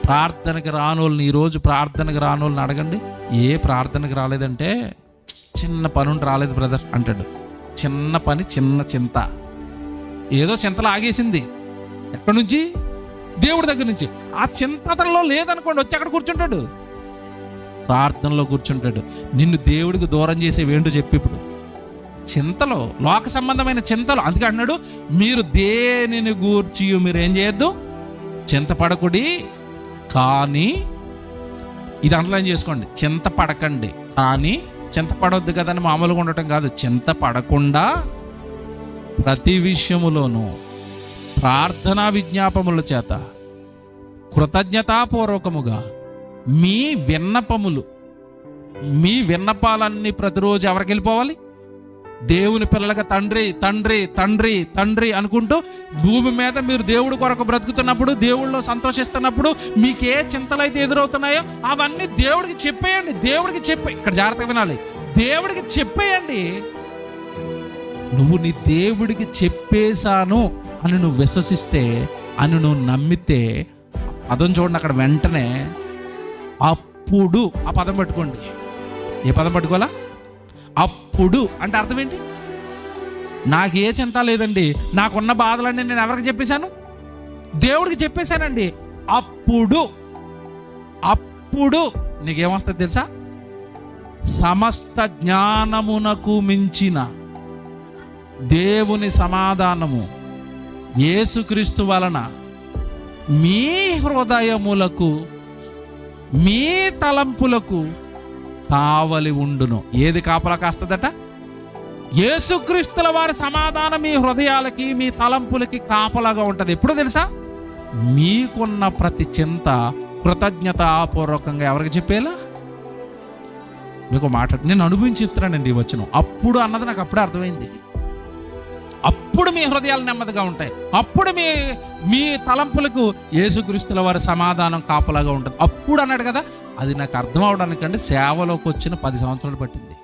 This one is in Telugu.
ప్రార్థనకి రానోళ్ళని, ఈరోజు ప్రార్థనకి రానోళ్ళని అడగండి, ఏ ప్రార్థనకి రాలేదంటే చిన్న పని ఉండి రాలేదు బ్రదర్ అంటాడు. చిన్న పని, చిన్న చింత, ఏదో చింతలు ఆగేసింది. ఎక్కడి నుంచి? దేవుడి దగ్గర నుంచి. ఆ చింతలో లేదనుకోండి, వచ్చి అక్కడ కూర్చుంటాడు, ప్రార్థనలో కూర్చుంటాడు. నిన్ను దేవుడికి దూరం చేసేవేంటో చెప్పి ఇప్పుడు చింతలో, లోక సంబంధమైన చింతలు. అందుకే అన్నాడు, మీరు దేనిని గూర్చి మీరు ఏం చేయొద్దు, చింతపడకుడి, కానీ ఇది అండర్లైన్ చేసుకోండి, చింతపడకండి. కానీ చింతపడొద్దు కదని మామూలుగా ఉండటం కాదు, చింతపడకుండా ప్రతి విషయములోనూ ప్రార్థనా విజ్ఞాపముల చేత కృతజ్ఞతాపూర్వకముగా మీ విన్నపాలన్నీ ప్రతిరోజు ఎవరికి వెళ్ళిపోవాలి? దేవుని పిల్లలుగా తండ్రి తండ్రి తండ్రి తండ్రి అనుకుంటూ భూమి మీద మీరు దేవుడి కొరకు బ్రతుకుతున్నప్పుడు, దేవుళ్ళలో సంతోషిస్తున్నప్పుడు మీకు ఏ చింతలైతే ఎదురవుతున్నాయో అవన్నీ దేవుడికి చెప్పేయండి. దేవుడికి చెప్పే, ఇక్కడ జాగ్రత్తగా వినాలి, దేవుడికి చెప్పేయండి. నువ్వు నీ దేవుడికి చెప్పేశాను అని నువ్వు విశ్వసిస్తే, అని నువ్వు నమ్మితే, పదం చూడండి అక్కడ వెంటనే, అప్పుడు ఆ పదం పట్టుకోండి. ఏ పదం పట్టుకోవాలా? అప్పుడు అంటే అర్థం ఏంటి? నాకు ఏ చింత లేదండి, నాకున్న బాధలన్నీ నేను ఎవరికి చెప్పేశాను? దేవుడికి చెప్పేశానండి. అప్పుడు నీకేమొస్తుంది తెలుసా? సమస్త జ్ఞానమునకు మించిన దేవుని సమాధానము యేసుక్రీస్తు వలన మీ హృదయములకు, మీ తలంపులకు కావలి ఉండును. ఏది కాపలా కాస్తుందట? యేసుక్రీస్తుల వారి సమాధానం మీ హృదయాలకి, మీ తలంపులకి కాపలాగా ఉంటుంది. ఎప్పుడు తెలుసా? మీకున్న ప్రతి చింత కృతజ్ఞతాపూర్వకంగా ఎవరికి చెప్పేలా? మీకు మాట నేను అనుభవించి చెప్తున్నానండి ఈ వచనం. అప్పుడు అన్నది నాకు అప్పుడే అర్థమైంది. అప్పుడు మీ హృదయాలు నెమ్మదిగా ఉంటాయి. అప్పుడు మీ తలంపులకు యేసుక్రీస్తుల వారి సమాధానం కాపలాగా ఉంటుంది. అప్పుడు అన్నాడు కదా, అది నాకు అర్థం అవడానికంటే సేవలోకి వచ్చిన 10 సంవత్సరాలు పట్టింది.